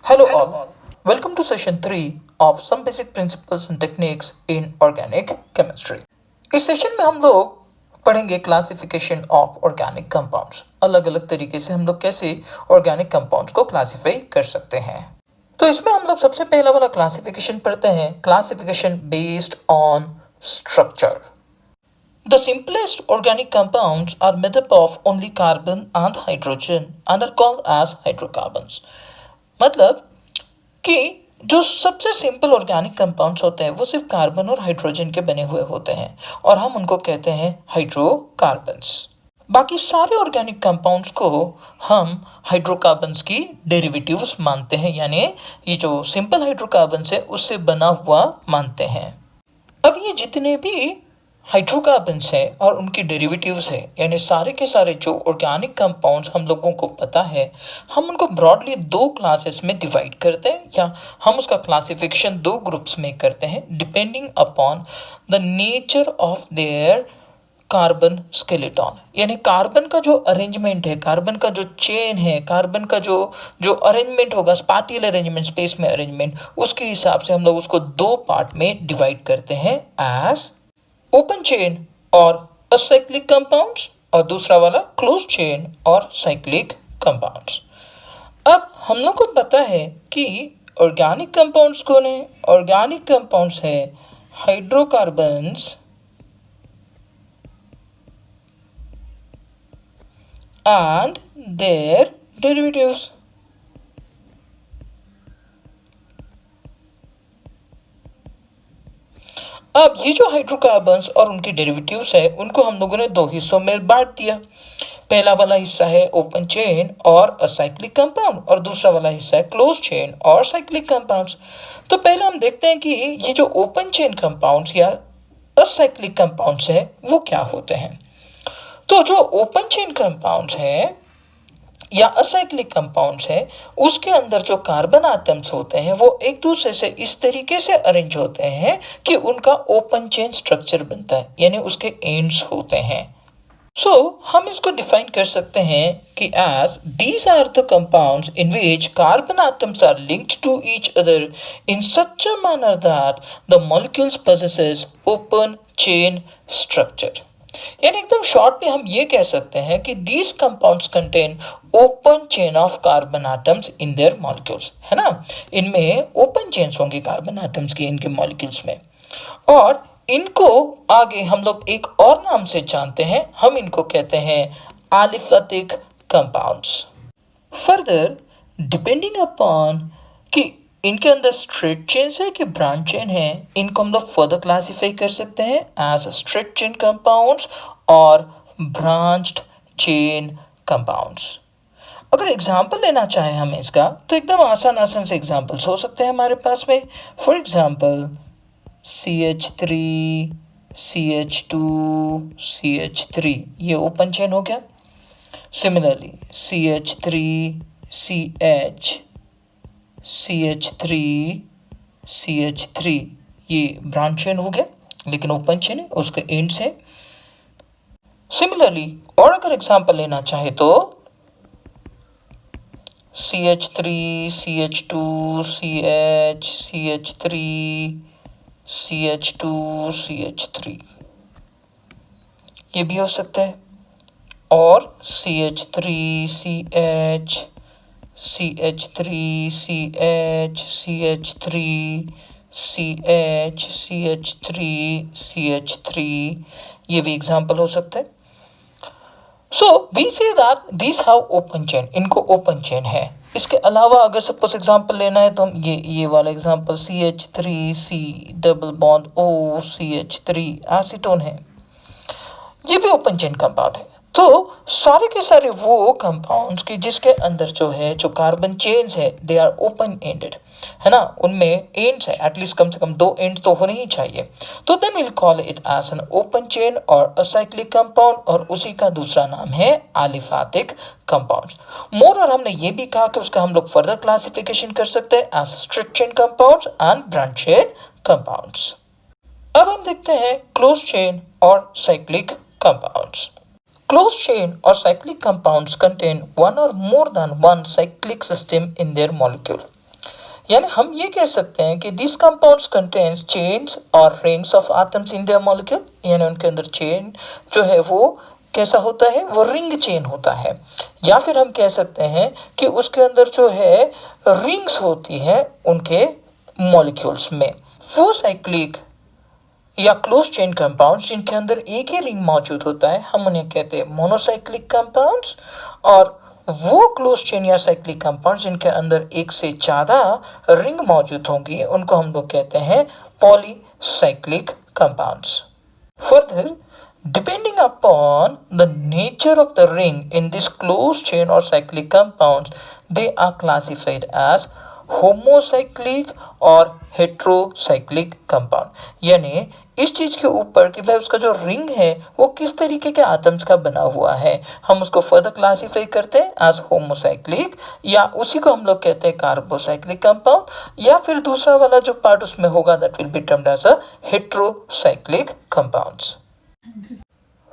Hello all, welcome to session 3 of some basic principles and techniques in organic chemistry. इस session में हम लोग पढ़ेंगे क्लासिफिकेशन ऑफ ऑर्गेनिक कंपाउंड्स। अलग अलग तरीके से हम लोग कैसे ऑर्गेनिक कंपाउंड्स को क्लासिफाई कर सकते हैं। तो इसमें हम लोग सबसे पहला वाला क्लासिफिकेशन पढ़ते हैं, classification based on structure. The simplest organic compounds are made up of only carbon and hydrogen and are called as hydrocarbons. मतलब कि जो सबसे सिंपल ऑर्गेनिक कंपाउंड्स होते हैं वो सिर्फ कार्बन और हाइड्रोजन के बने हुए होते हैं और हम उनको कहते हैं हाइड्रोकार्बन्स। बाकी सारे ऑर्गेनिक कंपाउंड्स को हम हाइड्रोकार्बन्स की डेरिवेटिव्स मानते हैं, यानी ये जो सिंपल हाइड्रोकार्बन्स है उससे बना हुआ मानते हैं। अब ये जितने भी हाइड्रोकार्बन्स है और उनकी डेरिवेटिव्स है, यानी सारे के सारे जो ऑर्गेनिक कंपाउंड्स हम लोगों को पता है, हम उनको ब्रॉडली दो क्लासेस में डिवाइड करते हैं या हम उसका क्लासिफिकेशन दो ग्रुप्स में करते हैं depending upon the nature of their carbon skeleton. यानी कार्बन का जो अरेंजमेंट है, कार्बन का जो चेन है, कार्बन का जो जो अरेंजमेंट होगा, स्पाटियल अरेंजमेंट, स्पेस में अरेंजमेंट, उसके हिसाब से हम लोग उसको दो पार्ट में डिवाइड करते हैं एज ओपन चेन और असाइक्लिक कंपाउंड्स और दूसरा वाला क्लोज चेन और साइक्लिक कंपाउंड्स। अब हम लोग को पता है कि ऑर्गेनिक कंपाउंड्स कौन है। ऑर्गेनिक कंपाउंड्स है हाइड्रोकार्बन्स and their derivatives. अब ये जो हाइड्रोकार्बन्स और उनके डेरिवेटिव्स है उनको हम लोगों ने दो हिस्सों में बांट दिया। पहला वाला हिस्सा है ओपन चेन और असाइक्लिक कंपाउंड और दूसरा वाला हिस्सा है क्लोज चेन और साइक्लिक कंपाउंड्स। तो पहले हम देखते हैं कि ये जो ओपन चेन कंपाउंड्स या असाइक्लिक कंपाउंड्स है वो क्या होते हैं। तो जो ओपन चेन कंपाउंड्स है या असाइक्लिक कंपाउंड्स है उसके अंदर जो कार्बन आटम्स होते हैं वो एक दूसरे से इस तरीके से अरेंज होते हैं कि उनका ओपन चेन स्ट्रक्चर बनता है, यानी उसके एंड्स होते हैं। हम इसको डिफाइन कर सकते हैं कि as these are the compounds in which carbon atoms are linked to each other in such a manner that the molecules possesses open chain structure. यानी एकदम शॉर्ट में हम ये कह सकते हैं कि these compounds contain open chain of carbon atoms in their molecules, है ना। इनमें ओपन चेन्स होंगे कार्बन आटम्स के इनके मॉलिक्यूल्स में, और इनको आगे हम लोग एक और नाम से जानते हैं, हम इनको कहते हैं aliphatic compounds. Further depending upon कि इनके अंदर स्ट्रेट चेन है कि ब्रांच चेन है, इनको हम लोग फर्दर क्लासीफाई कर सकते हैं एज स्ट्रेट चेन कंपाउंड्स और ब्रांच्ड चेन कंपाउंड्स। अगर एग्जाम्पल लेना चाहे हम इसका तो एकदम आसान आसान से एग्जाम्पल्स हो सकते हैं हमारे पास में। For example CH3 CH2 CH3 ये ओपन चेन हो गया। Similarly CH3 CH CH3 CH3 ये ब्रांच चेन हो गया, लेकिन ओपन चेन है, उसके एंड से। सिमिलरली और अगर एग्जांपल लेना चाहे तो CH3 CH2 CH CH3 CH2 CH3 ये भी हो सकता है, और CH3 CH CH3 CH CH3 CH CH3 CH3 ये भी एग्जाम्पल हो सकता है। We say that this have open chain, इनको ओपन चेन है। इसके अलावा अगर सपोज एग्जांपल लेना है तो हम ये वाला example CH3C double bond O CH3 acetone है, ये भी ओपन चेन कंपाउंड है। तो सारे के सारे वो कंपाउंड्स की जिसके अंदर जो है जो कार्बन चेन्स है दे आर ओपन एंडेड, है ना, उनमें एंड्स है, एटलीस्ट कम से कम दो एंड्स तो होने ही चाहिए। तो then will call it as an open chain और असाइक्लिक कंपाउंड, और उसी का दूसरा नाम है एलिफेटिक कंपाउंड्स। मोर और हमने ये भी कहा कि उसका हम लोग फर्दर क्लासिफिकेशन कर सकते हैं as straight chain compounds and branch chain compounds. अब हम देखते हैं क्लोज चेन और cyclic compounds. Closed chain or cyclic compounds contain one or more than one cyclic system in their molecule. यानी हम ये कह सकते हैं कि दिस कंपाउंड्स कंटेन्स चेन्स और rings of atoms in their molecule, यानी उनके अंदर चेन जो है वो कैसा होता है, वो रिंग चेन होता है। या फिर हम कह सकते हैं कि उसके अंदर जो है रिंग्स होती है उनके मॉलिक्यूल्स में। वो साइक्लिक या क्लोज चेन कंपाउंड्स जिनके अंदर एक ही रिंग मौजूद होता है हम उन्हें कहते हैं मोनोसाइक्लिक कंपाउंड्स, और वो क्लोज चेन या साइक्लिक कंपाउंड्स जिनके अंदर एक से ज़्यादा रिंग मौजूद होंगी उनको हम लोग कहते हैं polycyclic compounds. Further, depending upon the nature of the ring in this closed chain or cyclic compounds, they are classified as homocyclic और हेट्रोसाइक्लिक कंपाउंड। यानी इस चीज के ऊपर कि भाई उसका जो रिंग है वो किस तरीके के आटम्स का बना हुआ है, हम उसको फर्दर क्लासिफाई करते हैं एज होमोसाइक्लिक, या उसी को हम लोग कहते हैं कार्बोसाइक्लिक कंपाउंड, या फिर दूसरा वाला जो पार्ट उसमें होगा that will be termed as a heterocyclic compounds.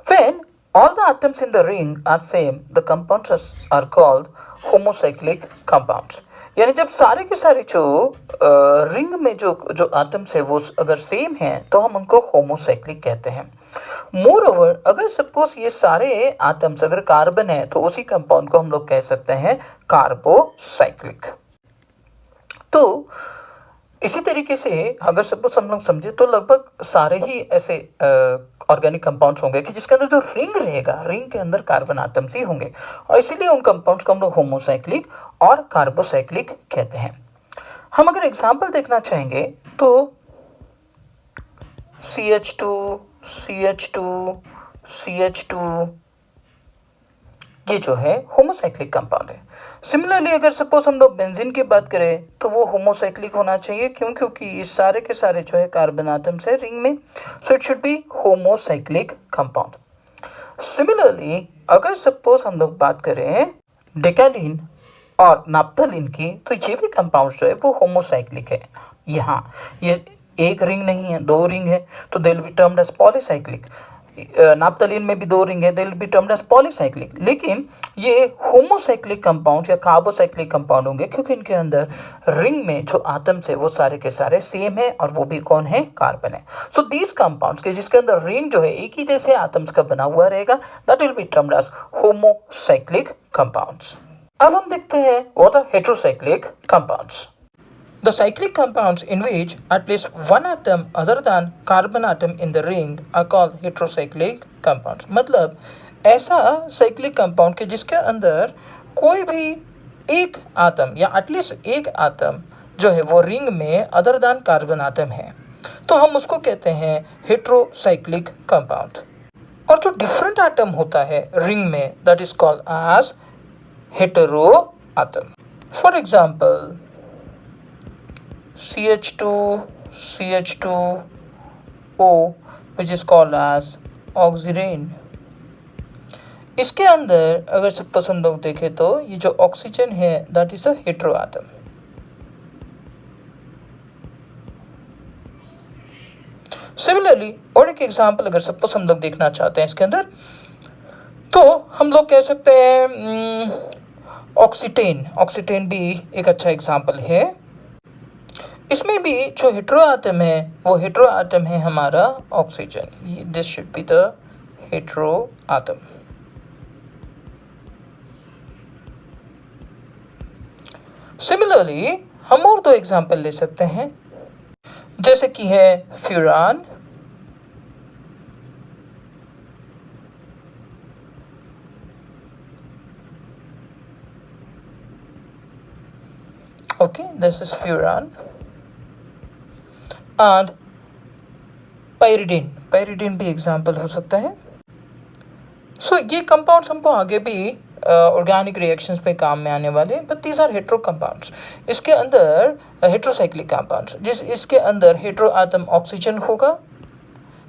When all the atoms in the ring are same, the compounds are called homocyclic compounds। यानी जब सारे के सारे जो रिंग में जो जो आटम्स है वो अगर सेम हैं तो हम उनको होमोसाइक्लिक कहते हैं। मोर ओवर अगर सपोज ये सारे आटम्स अगर कार्बन है तो उसी कंपाउंड को हम लोग कह सकते हैं कार्बोसाइक्लिक। तो इसी तरीके से अगर सपोज हम लोग समझे तो लगभग सारे ही ऐसे ऑर्गेनिक कंपाउंड्स होंगे कि जिसके अंदर जो रिंग रहेगा, रिंग के अंदर कार्बन आटम्स ही होंगे, और इसीलिए उन कंपाउंड्स को हम लोग होमोसाइक्लिक और कार्बोसाइक्लिक कहते हैं। हम अगर एग्जांपल देखना चाहेंगे तो CH2 CH2 CH2 ये जो है होमोसाइक्लिक कंपाउंड है। सिमिलरली अगर सपोज हम लोग बेंजीन की बात करें तो वो होमोसाइक्लिक होना चाहिए, क्योंकि ये सारे के सारे जो है कार्बन आटम्स है रिंग में, so it should be homocyclic compound. Similarly अगर सपोज हम लोग बात करें डेकालीन और नाप्थलीन की तो ये भी कंपाउंड जो है वो होमोसाइक्लिक है। यहाँ ये एक रिंग नहीं है, दो रिंग है, तो they will be termed as polycyclic. Naphthalene में भी दो रिंग है, they will be termed as polycyclic. लेकिन ये होमोसाइक्लिक कंपाउंड या कार्बोसाइक्लिक कंपाउंड होंगे क्योंकि इनके अंदर रिंग में जो आटम्स है वो सारे के सारे सेम है, और वो भी कौन है, कार्बन है। सो दीज कंपाउंड्स के जिसके अंदर रिंग जो है एक ही जैसे आटम्स का बना हुआ रहेगा that will be termed as homocyclic compounds. अब हम देखते हैं what are heterocyclic compounds. The cyclic compounds in which at least one atom other than carbon atom in the ring are called heterocyclic compounds। मतलब ऐसा cyclic compound के जिसके अंदर कोई भी एक आटम या एटलीस्ट एक आटम जो है वो रिंग में अदर दैन कार्बन आटम है, तो हम उसको कहते हैं हेटेरोसाइक्लिक कंपाउंड। और जो डिफरेंट आटम होता है रिंग में that is called as hetero atom. For example CH2 CH2O which is called as oxidane. इसके अंदर अगर सपोज हम लोग देखें तो ये जो ऑक्सीजन है that is a hetero atom. Similarly और एक एग्जांपल अगर सपोज हम लोग देखना चाहते हैं इसके अंदर तो हम लोग कह सकते हैं ऑक्सीटेन। ऑक्सीटेन भी एक अच्छा एग्जांपल है। इसमें भी जो हेटेरो आटम है वो हेटेरो आटम है हमारा oxygen. This should be the hetero atom. Similarly हम और दो एग्जांपल ले सकते हैं जैसे कि है furan okay, this is furan and pyridine. Pyridine भी एग्जाम्पल हो सकता है। सो ये कंपाउंड्स हमको आगे भी ऑर्गेनिक रिएक्शंस पे काम में आने वाले हैं, but these are hetero compounds. इसके अंदर हेटेरोसाइक्लिक कंपाउंड्स इसके अंदर हेटेरो आटम ऑक्सीजन होगा,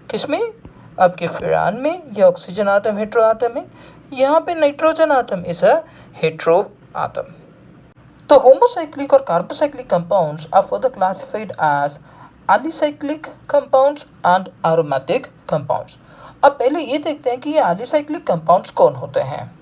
किसमें, आपके फ्यूरान में। ये ऑक्सीजन आटम हेटेरो आटम है, यहाँ पे nitrogen atom is a hetero atom. तो होमोसाइक्लिक और carbocyclic compounds are further classified as alicyclic compounds and aromatic compounds. अब पहले ये देखते हैं कि ये एलिसाइक्लिक कंपाउंड्स कौन होते हैं।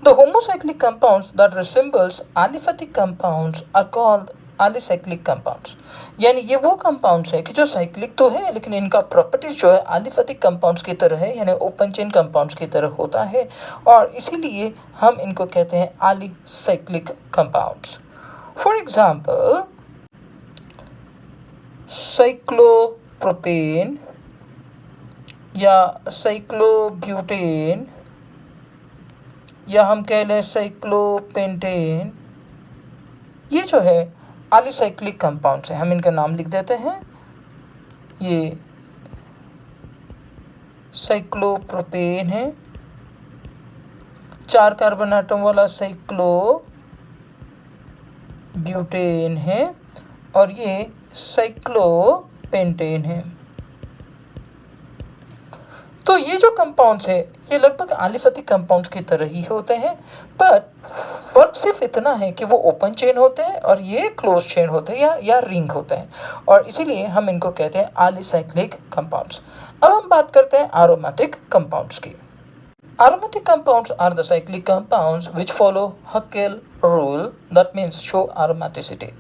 The homocyclic compounds that resembles aliphatic compounds are called alicyclic compounds, यानी ये वो कंपाउंड्स है कि जो साइक्लिक तो है लेकिन इनका प्रॉपर्टीज जो है एलिफेटिक कंपाउंड्स की तरह है, यानी ओपन चेन कंपाउंड्स की तरह होता है, और इसीलिए हम इनको कहते हैं alicyclic compounds. For example cyclopropane या साइक्लोब्यूटेन, या हम कह लें साइक्लोपेंटेन, ये जो है एलिसाइक्लिक कंपाउंड्स हैं। हम इनका नाम लिख देते हैं। ये साइक्लोप्रोपेन है, 4 कार्बन एटम वाला साइक्लोब्यूटेन है, और ये साइक्लोपेंटेन है। तो ये जो कंपाउंड्स है ये लगभग एलिफेटिक कंपाउंड्स की तरह ही होते हैं, पर फर्क सिर्फ इतना है कि वो ओपन चेन होते हैं और ये क्लोज चेन होते हैं या रिंग होते हैं, और इसीलिए हम इनको कहते हैं एलिसाइक्लिक कंपाउंड्स। अब हम बात करते हैं एरोमेटिक कंपाउंड्स की। Aromatic compounds are the cyclic compounds which follow Huckel rule, that means show aromaticity.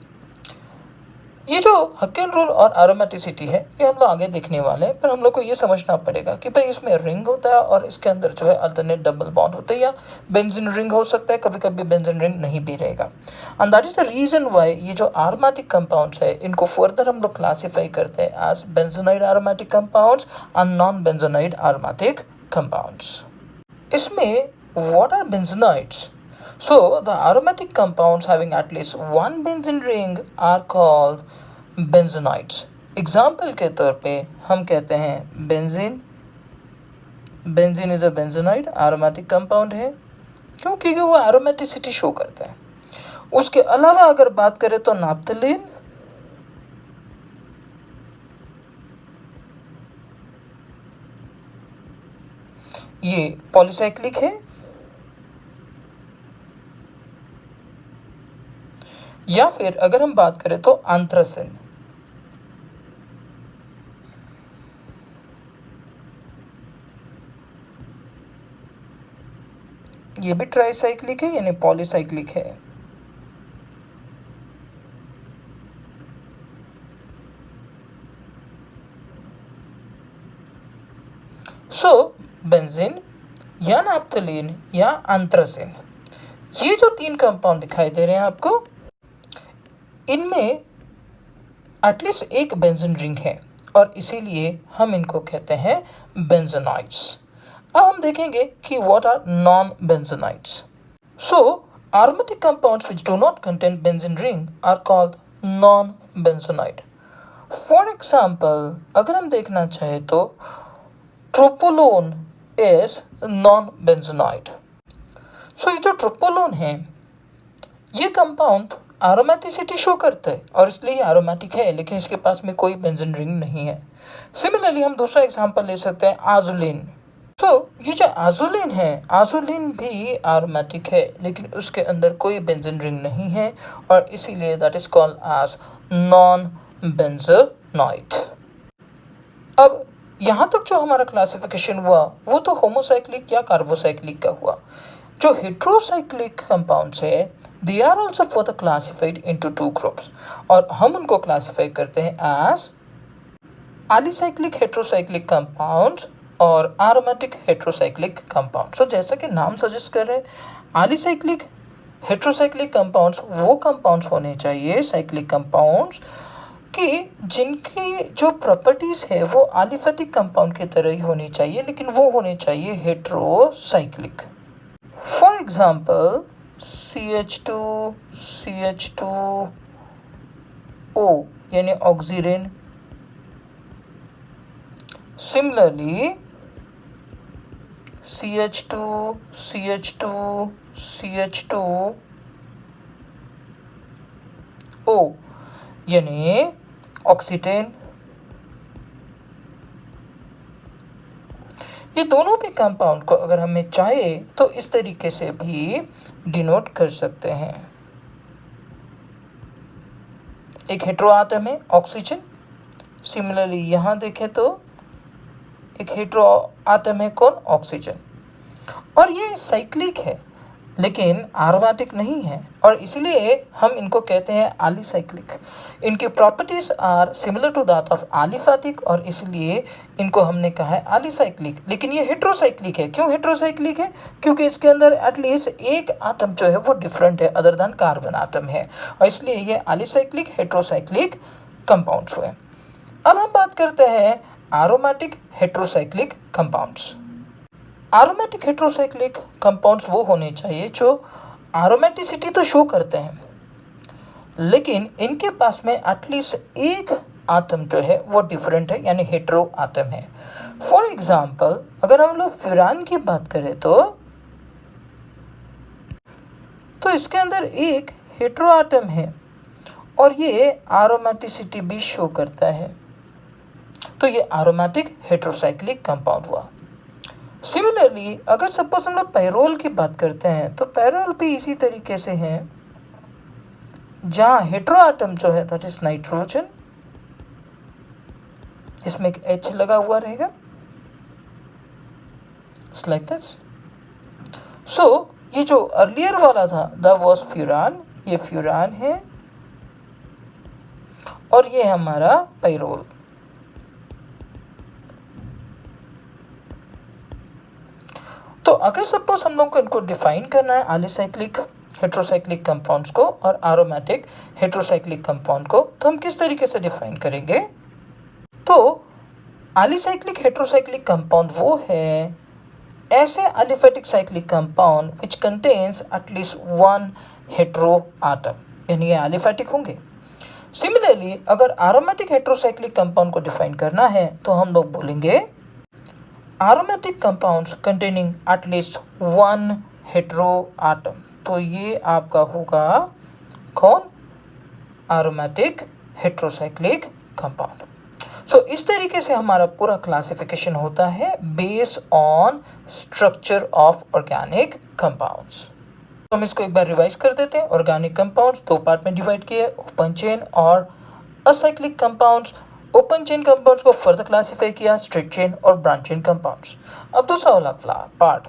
ये जो हकेल रूल और एरोमेटिसिटी है ये हम लोग आगे देखने वाले हैं, पर हम लोग को ये समझना पड़ेगा कि भाई इसमें रिंग होता है और इसके अंदर जो है अल्टरनेट डबल बॉन्ड होते हैं, या बेंजीन रिंग हो सकता है, कभी कभी बेंजीन रिंग नहीं भी रहेगा। And that is the reason why ये जो एरोमेटिक कंपाउंड्स है इनको फर्दर हम लोग क्लासीफाई करते हैं as benzenoid aromatic compounds and non benzenoid aromatic compounds. इसमें what are benzenoids? So, the aromatic compounds having at least one benzene ring are called benzenoids. Example के तौर पे हम कहते हैं benzene. Benzene is a benzenoid, aromatic compound है, क्योंकि वो aromaticity शो करता है। उसके अलावा अगर बात करें तो नाफ्थलीन, ये पॉलीसाइक्लिक है, या फिर अगर हम बात करें तो एंथ्रासिन, ये भी ट्राइसाइक्लिक है यानी पॉलीसाइक्लिक है। सो बेंजीन या नाफ्थलीन या एंथ्रासिन, ये जो 3 कंपाउंड दिखाई दे रहे हैं आपको, इनमें एटलीस्ट एक बेंजीन रिंग है और इसीलिए हम इनको कहते हैं बेंजोनाइड्स। अब हम देखेंगे कि what are non benzenoids. So aromatic compounds which do not contain benzene ring are called non benzonaid. For example, अगर हम देखना चाहे तो ट्रोपोलोन इज नॉन बेंजोनाइड। सो ये जो ट्रोपोलोन है ये कंपाउंड एरोमेटिसिटी शो करता है और इसलिए एरोमेटिक है, लेकिन इसके पास में कोई बेंजीन रिंग नहीं है। सिमिलरली हम दूसरा एग्जांपल ले सकते हैं आजुलिन। तो ये जो आजुलिन है, आजुलिन भी एरोमेटिक है लेकिन उसके अंदर कोई बेंजीन रिंग नहीं है और इसीलिए that is called as non benzenoid. अब यहाँ तक जो हमारा क्लासिफिकेशन हुआ वो तो होमोसाइक्लिक या कार्बोसाइक्लिक का हुआ। जो हेट्रोसाइक्लिक कंपाउंड्स है they are also further classified into 2 groups, और हम उनको क्लासिफाई करते हैं एज एलिसाइक्लिक हेट्रोसाइक्लिक कंपाउंड्स और एरोमेटिक हेट्रोसाइक्लिक कंपाउंड्स। तो जैसा कि नाम सजेस्ट कर रहे हैं, एलिसाइक्लिक हेट्रोसाइक्लिक कंपाउंड्स वो कंपाउंड्स होने चाहिए, साइक्लिक कंपाउंड्स कि जिनकी जो प्रॉपर्टीज़ है वो एलिफेटिक कंपाउंड की तरह ही होनी चाहिए, लेकिन वो होने चाहिए heterocyclic. For example CH2 CH2O यानी oxygen. Similarly CH2 CH2 CH2O यानी ऑक्सीटेन। ये दोनों भी कंपाउंड को अगर हमें चाहे तो इस तरीके से भी डिनोट कर सकते हैं। एक हेट्रो आटम है ऑक्सीजन, सिमिलरली यहाँ देखें तो एक हेट्रो आटम है कौन, ऑक्सीजन, और ये साइक्लिक है लेकिन एरोमेटिक नहीं है और इसलिए हम इनको कहते हैं एलिसाइक्लिक। इनकी properties are similar to that of aliphatic और इसलिए इनको हमने कहा है एलिसाइक्लिक। लेकिन ये हेट्रोसाइक्लिक है। क्यों हेट्रोसाइक्लिक है? क्योंकि इसके अंदर एटलीस्ट एक आटम जो है वो डिफरेंट है अदर देन कार्बन आटम है और इसलिए ये एलिसाइक्लिक हेट्रोसाइक्लिक कंपाउंड्स हुए। अब हम बात करते हैं aromatic heterocyclic compounds. Aromatic heterocyclic compounds वो होने चाहिए जो एरोमेटिसिटी तो शो करते हैं लेकिन इनके पास में एटलीस्ट एक आटम जो है वो डिफरेंट है यानी हेट्रो आटम है। फॉर एग्जांपल अगर हम लोग फ्यूरान की बात करें तो इसके अंदर एक हेट्रो आटम है और ये एरोमेटिसिटी भी शो करता है, तो ये एरोमेटिक हेट्रोसाइक्लिक कंपाउंड हुआ। सिमिलरली अगर सपोज हम लोग पैरोल की बात करते हैं तो पैरोल भी इसी तरीके से है जहाँ हेट्रो आटम जो है दैट इज नाइट्रोजन, इसमें एक H लगा हुआ रहेगा लाइक दिस। सो ये जो अर्लियर वाला था दैट वाज फ्यूरान, ये फ्यूरान है और ये हमारा पैरोल। तो अगर सपोज हम लोग को इनको डिफाइन करना है एलिसाइक्लिक हेट्रोसाइक्लिक कंपाउंड्स को और एरोमेटिक हेट्रोसाइक्लिक कंपाउंड को, तो हम किस तरीके से डिफाइन करेंगे? तो एलिसाइक्लिक हेट्रोसाइक्लिक कंपाउंड वो है ऐसे aliphatic cyclic compound which contains at least one hetero atom, यानी ये एलिफैटिक होंगे। सिमिलरली अगर एरोमेटिक हेट्रोसाइक्लिक कंपाउंड को डिफाइन करना है तो हम लोग बोलेंगे aromatic compounds containing at least one hetero atom, तो ये आपका होगा कौन? aromatic heterocyclic compound। सो इस तरीके से हमारा पूरा क्लासिफिकेशन होता है based on structure of organic compounds. तो हम इसको एक बार रिवाइज कर देते हैं। ऑर्गेनिक कंपाउंड्स दो पार्ट में डिवाइड किए, ओपन चेन और acyclic compounds. Open chain compounds को फर्दर क्लासिफाई किया स्ट्रेट चेन और ब्रांच चेन कंपाउंड्स। अब दूसरा वाला पार्ट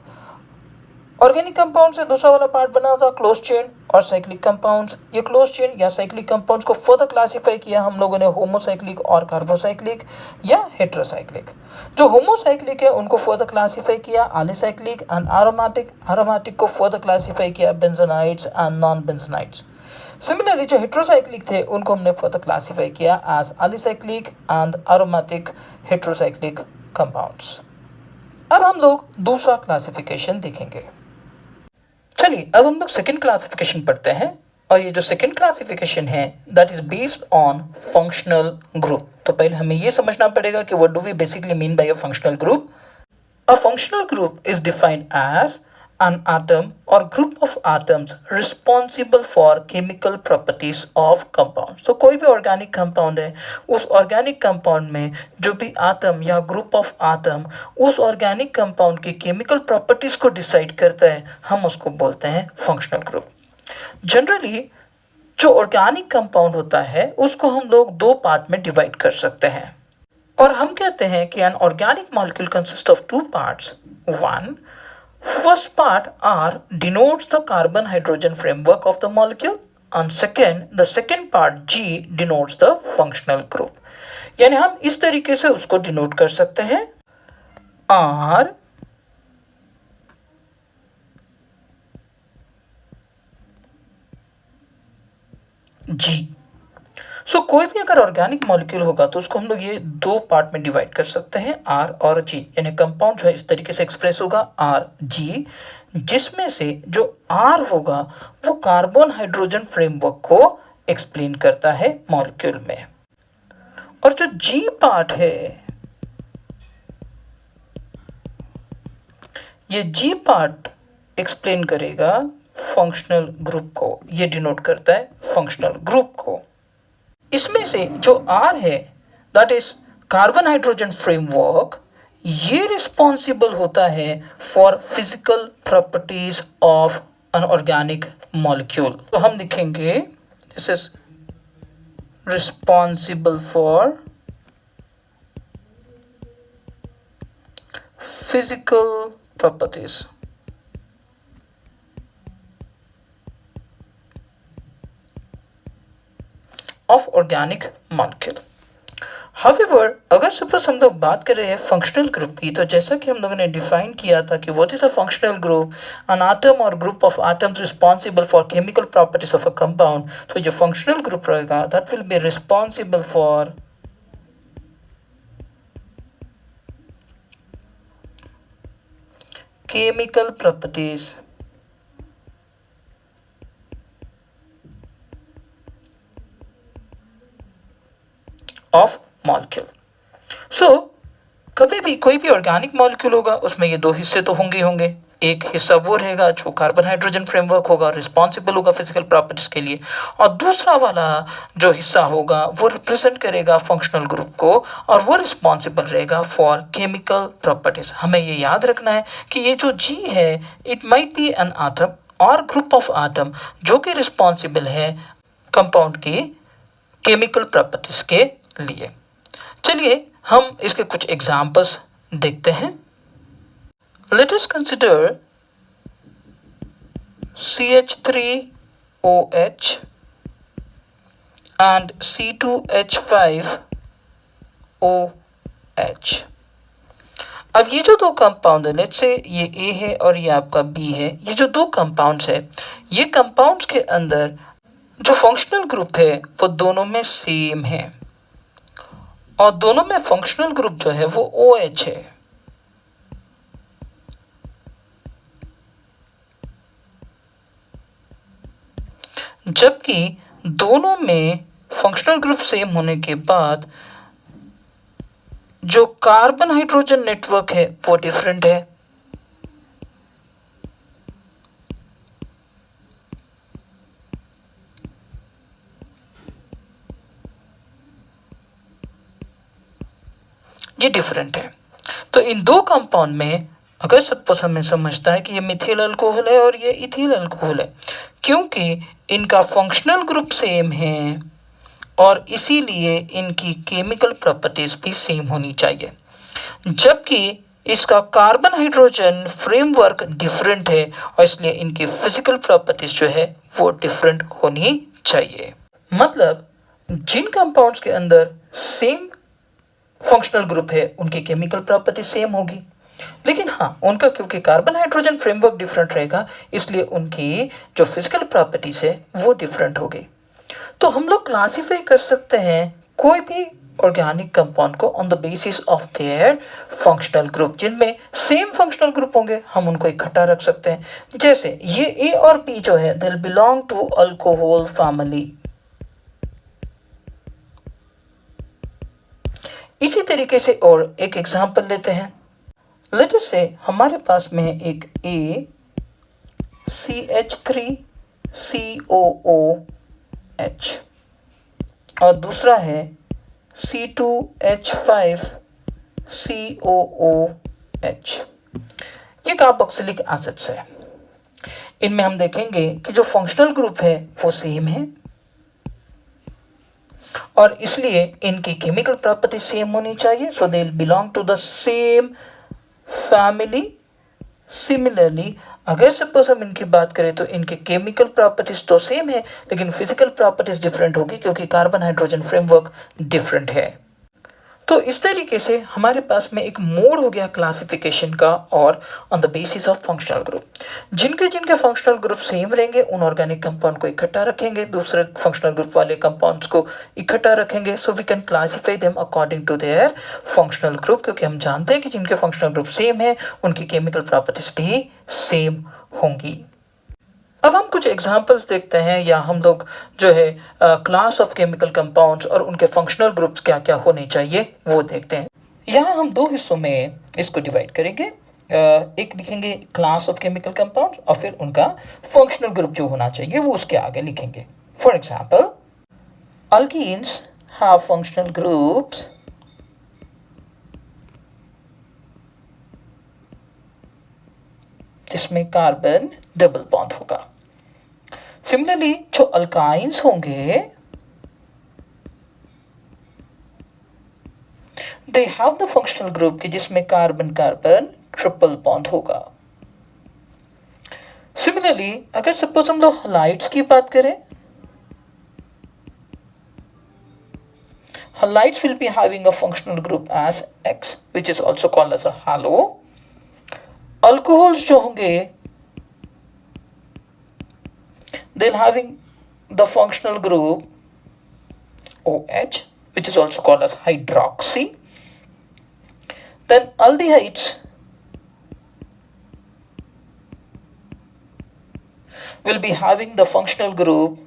ऑर्गेनिक कंपाउंड से दूसरा वाला पार्ट बना था क्लोज चेन और साइक्लिक कंपाउंड्स। ये क्लोज चेन या साइक्लिक कंपाउंड्स को फर्दर क्लासिफाई किया हम लोगों ने होमोसाइक्लिक और कार्बोसाइक्लिक या हेट्रोसाइक्लिक। जो होमोसाइक्लिक है उनको फर्दर क्लासिफाई किया एलिसाइक्लिक एंड एरोमेटिक। एरोमेटिक को फर्दर क्लासिफाई किया benzenoids and non benzenoids. Similarly जो हेट्रोसाइक्लिक थे उनको हमने फर्दर क्लासिफाई किया as alicyclic and aromatic heterocyclic compounds. अब हम लोग दूसरा क्लासिफिकेशन देखेंगे। चलिए अब हम लोग सेकंड क्लासिफिकेशन पढ़ते हैं और ये जो सेकंड क्लासिफिकेशन है that is based on functional group. तो पहले हमें ये समझना पड़ेगा कि what do we basically mean by a functional group. A functional group is defined as an atom or group of atoms responsible for chemical properties of compounds। तो कोई भी ऑर्गेनिक कंपाउंड है, उस ऑर्गेनिक कंपाउंड में जो भी atom या group of atom उस ऑर्गेनिक कंपाउंड के केमिकल प्रॉपर्टीज को डिसाइड करता है, हम उसको बोलते हैं फंक्शनल ग्रुप। जनरली जो ऑर्गेनिक कंपाउंड होता है उसको हम लोग दो पार्ट में डिवाइड कर सकते हैं और हम कहते हैं कि an organic molecule consist of two parts. One first part R denotes the carbon hydrogen framework of the molecule and the second part G denotes the functional group। यानी हम इस तरीके से उसको डिनोट कर सकते हैं R G। सो कोई भी अगर ऑर्गेनिक मॉलिक्यूल होगा तो उसको हम लोग ये दो पार्ट में डिवाइड कर सकते हैं आर और जी, यानी कंपाउंड जो है इस तरीके से एक्सप्रेस होगा आर जी, जिसमें से जो आर होगा वो कार्बन हाइड्रोजन फ्रेमवर्क को एक्सप्लेन करता है मॉलिक्यूल में और जो जी पार्ट है ये जी पार्ट एक्सप्लेन करेगा फंक्शनल ग्रुप को, ये डिनोट करता है फंक्शनल ग्रुप को। इसमें से जो आर है that is carbon hydrogen framework, ये रिस्पॉन्सिबल होता है for physical properties of an organic molecule. तो हम लिखेंगे this is responsible for physical properties of organic molecule. However अगर सपोज हम लोग बात कर रहे हैं फंक्शनल ग्रुप की, तो जैसा कि हम लोगों ने डिफाइन किया था कि what is a functional group, an atom और group of atoms responsible for chemical properties of a compound. तो जो फंक्शनल ग्रुप रहेगा that will be responsible for chemical properties of molecule। So कभी भी कोई भी ऑर्गेनिक मॉलिक्यूल होगा उसमें ये दो हिस्से तो होंगे ही होंगे। एक हिस्सा वो रहेगा जो कार्बन हाइड्रोजन फ्रेमवर्क होगा, रिस्पॉन्सिबल होगा फिजिकल प्रॉपर्टीज के लिए, और दूसरा वाला जो हिस्सा होगा वो रिप्रेजेंट करेगा फंक्शनल ग्रुप को और वो रिस्पॉन्सिबल रहेगा फॉर केमिकल प्रॉपर्टीज। हमें ये याद रखना है कि ये जो जी है it might be an atom और ग्रुप ऑफ आटम जो कि रिस्पॉन्सिबल है कंपाउंड की केमिकल प्रॉपर्टीज के लिए। चलिए हम इसके कुछ एग्जाम्पल्स देखते हैं। Let us consider CH3OH and C2H5OH। अब ये जो दो कंपाउंड है, लेट्स से ये A है और ये आपका B है, ये जो दो कंपाउंड्स है, ये कंपाउंड्स के अंदर जो फंक्शनल ग्रुप है वो दोनों में सेम है और दोनों में फंक्शनल ग्रुप जो है वो OH है। जबकि दोनों में फंक्शनल ग्रुप सेम होने के बाद जो कार्बन हाइड्रोजन नेटवर्क है वो डिफरेंट है। ये डिफरेंट है। तो इन दो कंपाउंड में अगर सपोज हमें समझता है कि ये मिथिल अल्कोहल है और ये इथिल अल्कोहल है, क्योंकि इनका फंक्शनल ग्रुप सेम है और इसीलिए इनकी केमिकल प्रॉपर्टीज भी सेम होनी चाहिए। जबकि इसका कार्बन हाइड्रोजन फ्रेमवर्क डिफरेंट है और इसलिए इनकी फिजिकल प्रॉपर्टीज जो है वो डिफरेंट होनी चाहिए। मतलब जिन कंपाउंड्स के अंदर सेम फंक्शनल ग्रुप है उनकी केमिकल प्रॉपर्टी सेम होगी, लेकिन हाँ उनका क्योंकि कार्बन हाइड्रोजन फ्रेमवर्क डिफरेंट रहेगा इसलिए उनकी जो फिजिकल प्रॉपर्टीज है वो डिफरेंट होगी। तो हम लोग क्लासिफाई कर सकते हैं कोई भी ऑर्गेनिक कंपाउंड को on the basis of their functional group. जिनमें सेम फंक्शनल ग्रुप होंगे हम उनको इकट्ठा रख सकते हैं। जैसे ये ए और बी जो है they belong to alcohol family. इसी तरीके से और एक एग्जांपल लेते हैं। लेट अस से हमारे पास में एक A CH3COOH और दूसरा है C2H5COOH। ये कार्बोक्सिलिक एसिड्स है। इनमें हम देखेंगे कि जो फंक्शनल ग्रुप है वो सेम है और इसलिए इनकी केमिकल प्रॉपर्टी सेम होनी चाहिए। So they belong to the same family. Similarly अगर सपोज हम इनकी बात करें तो इनके केमिकल प्रॉपर्टीज तो सेम है लेकिन फिजिकल प्रॉपर्टीज डिफरेंट होगी क्योंकि कार्बन हाइड्रोजन फ्रेमवर्क डिफरेंट है। तो इस तरीके से हमारे पास में एक मोड हो गया क्लासिफिकेशन का और on the basis of functional group. जिनके जिनके फंक्शनल ग्रुप सेम रहेंगे उन ऑर्गेनिक कंपाउंड को इकट्ठा रखेंगे, दूसरे फंक्शनल ग्रुप वाले कंपाउंड्स को इकट्ठा रखेंगे। So we can classify them according to their functional group, क्योंकि हम जानते हैं कि जिनके फंक्शनल ग्रुप सेम है उनकी केमिकल प्रॉपर्टीज भी सेम होंगी। अब हम कुछ एग्जांपल्स देखते हैं या हम लोग जो है क्लास ऑफ केमिकल कंपाउंड्स और उनके फंक्शनल ग्रुप्स क्या क्या होने चाहिए वो देखते हैं। यहाँ हम दो हिस्सों में इसको डिवाइड करेंगे। एक लिखेंगे क्लास ऑफ केमिकल कंपाउंड्स और फिर उनका फंक्शनल ग्रुप जो होना चाहिए वो उसके आगे लिखेंगे। For example alkenes have functional groups जिसमें कार्बन डबल बॉन्ड होगा। सिमिलरली जो अल्काइंस होंगे they have the functional group कि जिसमें कार्बन कार्बन ट्रिपल बॉन्ड होगा। सिमिलरली अगर सपोज हम लोग हलाइड्स की बात करें Halides will be having a functional group as X, which is also called as a halo. Alcohols जो होंगे, they'll having the functional group OH, which is also called as hydroxy. Then aldehydes will be having the functional group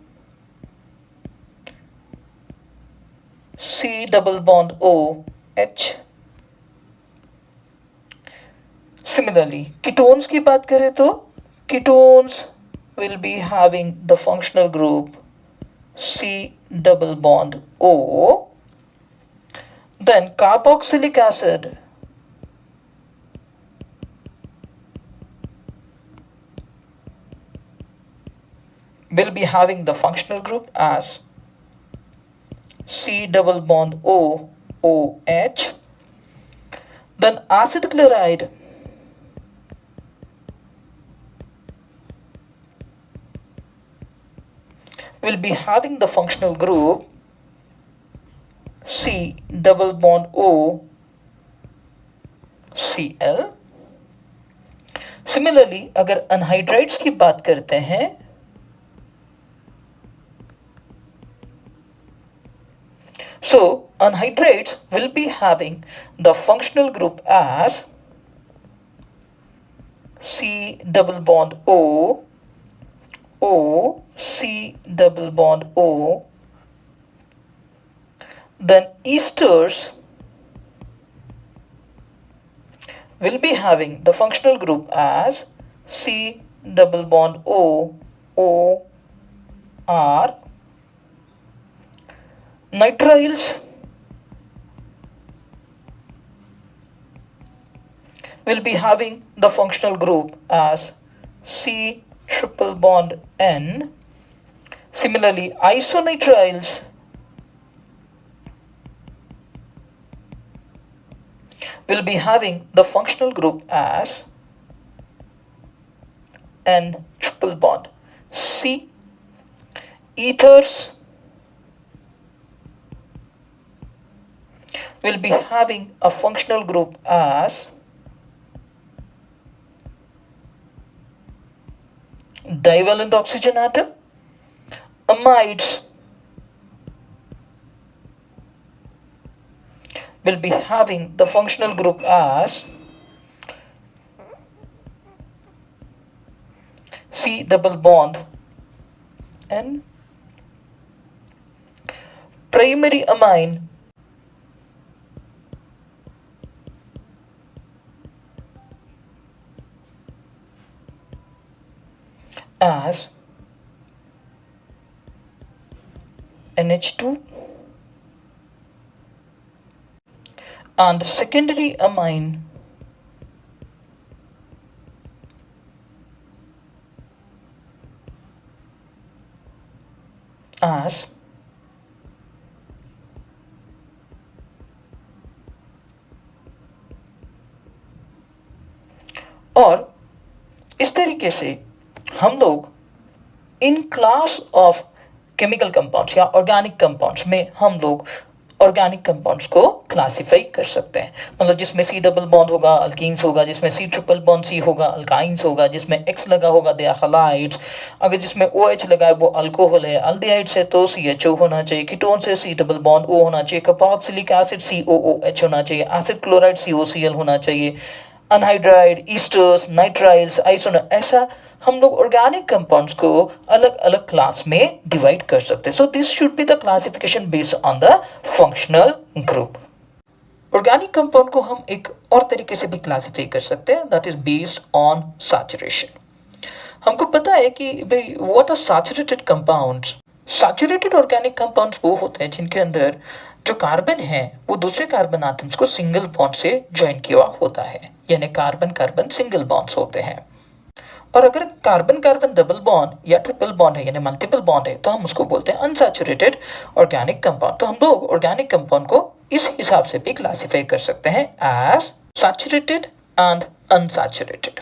C double bond O H. Similarly, ketones की बात करें तो ketones will be having the functional group C double bond O. Then carboxylic acid will be having the functional group as C double bond O OH. Then acid chloride will be having the functional group C double bond O Cl. Similarly, अगर अनहाइड्राइड्स की बात करते हैं so anhydrates will be having the functional group as C double bond O O C double bond O. Then esters will be having the functional group as C double bond O O R. Nitriles will be having the functional group as C triple bond N. Similarly, isonitriles will be having the functional group as N triple bond C. Ethers will be having a functional group as divalent oxygen atom. Amides will be having the functional group as C double bond N. Primary amine as NH2 and secondary amine as और इस तरीके से हम लोग in class of chemical compounds या organic compounds में हम लोग ऑर्गेनिक कंपाउंड्स को क्लासिफाई कर सकते हैं. मतलब जिसमें सी डबल बॉन्ड होगा अल्कीन्स होगा, जिसमें सी ट्रिपल बॉन्ड सी होगा अल्काइंस होगा, जिसमें एक्स लगा होगा दे आर हलाइड्स, अगर जिसमें ओ एच लगा है वो अल्कोहल है, अल्डिहाइड्स है तो सी एच ओ होना चाहिए, कीटोन से सी डबल बॉन्ड ओ होना चाहिए, कार्बोक्सिलिक एसिड सी ओ ओ एच होना चाहिए, एसिड क्लोराइड सी ओ सी एल होना चाहिए, अनहाइड्राइड, ईस्टर्स, नाइट्राइल्स, आइसोनर, ऐसा हम लोग ऑर्गेनिक कंपाउंड्स को अलग अलग क्लास में डिवाइड कर सकते हैं. सो this should be the classification based on the functional group. Organic compound को हम एक और तरीके से भी क्लासिफाई कर सकते हैं, that is based on saturation. हमको पता है कि भाई what are saturated compounds. Saturated organic compounds वो होते हैं जिनके अंदर जो कार्बन है वो दूसरे कार्बन आटम्स को सिंगल बॉन्ड से ज्वाइन किया हुआ होता है, यानी कार्बन कार्बन सिंगल बॉन्ड्स होते हैं. और अगर कार्बन कार्बन डबल बॉन्ड या ट्रिपल बॉन्ड है यानी मल्टीपल बॉन्ड है तो हम उसको बोलते हैं अनसैचुरेटेड ऑर्गेनिक कंपाउंड. तो हम लोग ऑर्गेनिक कंपाउंड को इस हिसाब से भी क्लासिफाई कर सकते हैं एज सैचुरेटेड एंड अनसैचुरेटेड.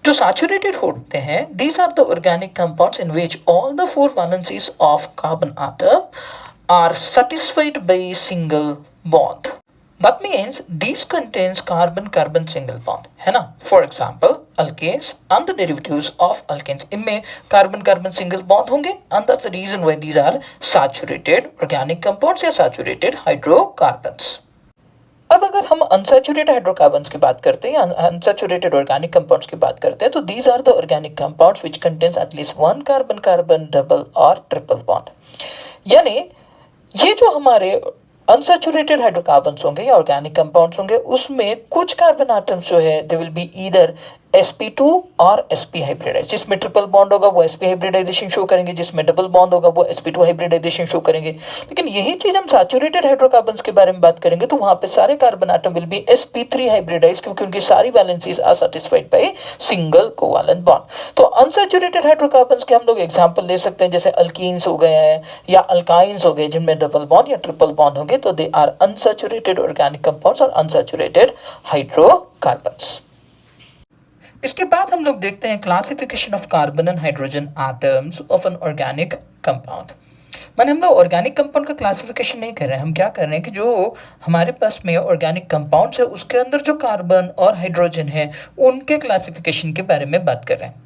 जो सैचुरेटेड होते हैं these are the organic compounds in which all the 4 valencies of carbon atom are satisfied by single bond. That means these contains carbon-carbon single bond, है ना? For example, alkanes and the derivatives of alkanes. इनमें carbon-carbon single bond होंगे, and that's the reason why these are saturated organic compounds या saturated hydrocarbons. अब अगर हम unsaturated hydrocarbons की बात करते हैं या अनसैचुरेटेड ऑर्गेनिक कंपाउंड्स की बात करते हैं तो these are the organic compounds which contains at least one carbon carbon double और ट्रिपल बॉन्ड। यानी ये जो हमारे अनसैचुरेटेड हाइड्रोकार्बन्स होंगे या ऑर्गेनिक कंपाउंड्स होंगे उसमें कुछ कार्बन आटम्स जो है they will be either sp2 और sp हाइब्रिडाइज। जिसमें ट्रिपल बॉन्ड होगा वो sp हाइब्रिडाइजेशन शो करेंगे, जिसमें डबल बॉन्ड होगा वो sp2 हाइब्रिडाइजेशन शो करेंगे। लेकिन यही चीज हम सैचुरेटेड हाइड्रोकार्बन्स के बारे में बात करेंगे तो वहां पे सारे carbon atom will be sp3 hybridise क्योंकि उनकी सारी valencies are satisfied by single covalent bond. तो अनसैचुरेटेड हाइड्रोकार्बन्स के हम लोग एग्जांपल ले सकते हैं जैसे अल्कीन्स हो गए हैं या अल्काइंस हो गए जिनमें डबल बॉन्ड या ट्रिपल बॉन्ड होंगे तो they are unsaturated organic compounds और अनसैचुरेटेड हाइड्रोकार्बन्स। इसके बाद हम लोग देखते हैं classification of carbon and hydrogen atoms of an organic compound. मैंने हम लोग ऑर्गेनिक कंपाउंड का क्लासिफिकेशन नहीं कर रहे हैं, हम क्या कर रहे हैं कि जो हमारे पास में ऑर्गेनिक कंपाउंड्स है उसके अंदर जो कार्बन और हाइड्रोजन है उनके क्लासिफिकेशन के बारे में बात कर रहे हैं।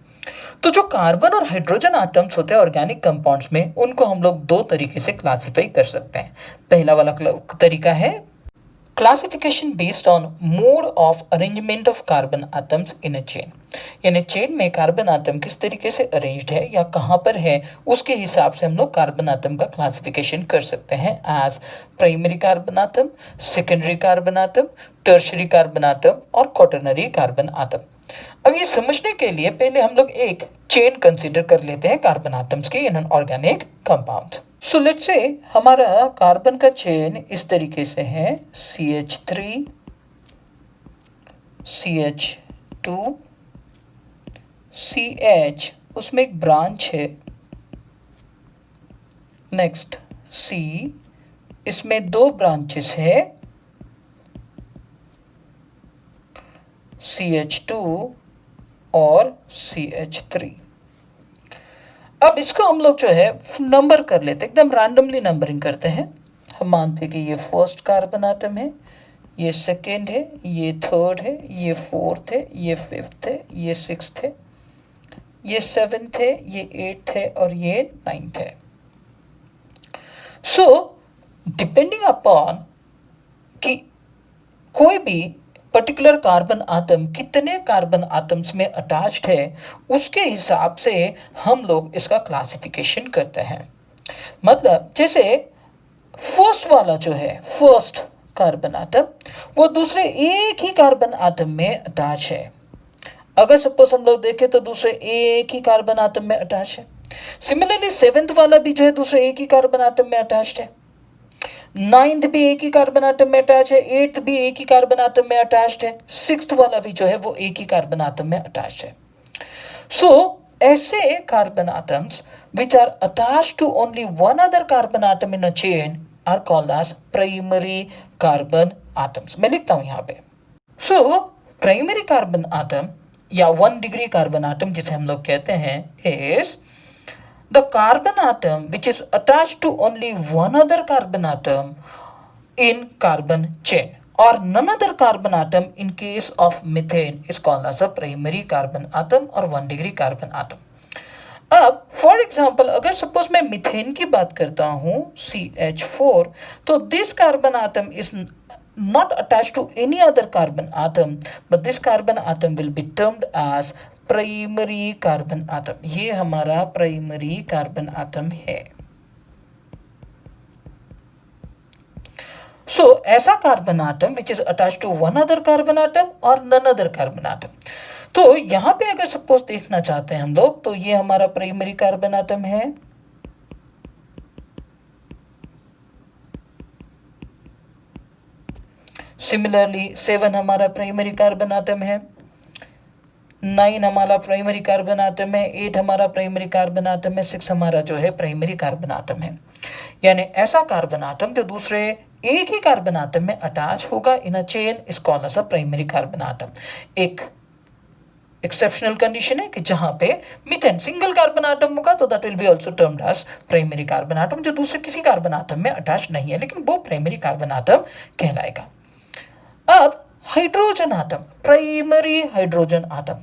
तो जो कार्बन और हाइड्रोजन आटम्स होते हैं ऑर्गेनिक कंपाउंड्स में उनको हम लोग दो तरीके से क्लासिफाई कर सकते हैं। पहला वाला तरीका है classification based on mode of arrangement of carbon atoms in a chain. यानी चेन में कार्बन आटम किस तरीके से अरेंज्ड है या कहाँ पर है उसके हिसाब से हम लोग कार्बन आटम का क्लासिफिकेशन कर सकते हैं as primary carbon atom, secondary carbon atom, tertiary carbon atom और क्वाटरनरी कार्बन आटम। अब ये समझने के लिए पहले हम लोग एक चेन कंसीडर कर लेते हैं कार्बन आटम्स की in an organic compound. So let's say हमारा कार्बन का चेन इस तरीके से है CH3 CH2 CH, उसमें एक ब्रांच है नेक्स्ट C, इसमें दो ब्रांचेस है CH2 और CH3। अब इसको हम लोग जो है नंबर कर लेते हैं, एकदम रैंडमली नंबरिंग करते हैं। हम मानते हैं कि ये फर्स्ट कार्बन आटम है, ये सेकेंड है, ये थर्ड है, ये फोर्थ है, ये फिफ्थ है, ये सिक्स्थ है, ये सेवेंथ है, ये एट्थ है और ये नाइन्थ है। सो डिपेंडिंग अपॉन कि कोई भी पर्टिकुलर कार्बन आटम कितने कार्बन आटम्स में अटैच्ड है उसके हिसाब से हम लोग इसका क्लासिफिकेशन करते हैं। मतलब जैसे फर्स्ट वाला जो है फर्स्ट कार्बन आटम वो दूसरे एक ही कार्बन आटम में अटैच है। अगर सपोज हम लोग देखें तो दूसरे एक ही कार्बन आटम में अटैच है। सिमिलरली सेवेंथ वाला भी जो है दूसरे एक ही कार्बन आटम में अटैच्ड है, नाइन्थ भी एक ही कार्बन आटम में अटैच है, एट्थ भी एक ही कार्बन आटम में अटैच्ड है, सिक्स्थ वाला भी जो है वो एक ही कार्बन आटम में अटैच्ड है। सो ऐसे carbon atoms which are attached to only one other carbon atom in a chain are called as primary carbon atoms। मैं लिखता हूं यहां पे। सो प्राइमरी कार्बन आटम या 1 डिग्री कार्बन आटम जिसे हम लोग कहते हैं is the carbon atom which is attached to only one other carbon atom in carbon chain or none other carbon atom in case of methane is called as a primary carbon atom or 1 degree carbon atom। अब for example अगर suppose मैं methane की बात करता हूँ CH4 तो this carbon atom is not attached to any other carbon atom but this carbon atom will be termed as primary carbon atom। ये हमारा प्राइमरी कार्बन आटम है। So ऐसा carbon atom which is attached to one other carbon atom or none other carbon atom। तो यहां पे अगर suppose देखना चाहते हैं हम लोग तो ये हमारा प्राइमरी कार्बन आटम है, सिमिलरली 7 हमारा प्राइमरी कार्बन आटम है, 9 हमारा प्राइमरी कार्बन आटम है, 8 हमारा प्राइमरी कार्बन आटम है, 6 हमारा जो है प्राइमरी कार्बन आटम है। यानी ऐसा कार्बन आटम जो दूसरे एक ही कार्बन आटम में अटैच होगा in a chain is called as a primary carbon atom. एक एक्सेप्शनल कंडीशन है कि जहां पे मीथेन सिंगल कार्बन आटम होगा तो that will be also termed as primary carbon atom, जो दूसरे किसी कार्बन आटम में अटैच नहीं है लेकिन वो प्राइमरी कार्बन आटम कहलाएगा। अब hydrogen atom, primary hydrogen atom,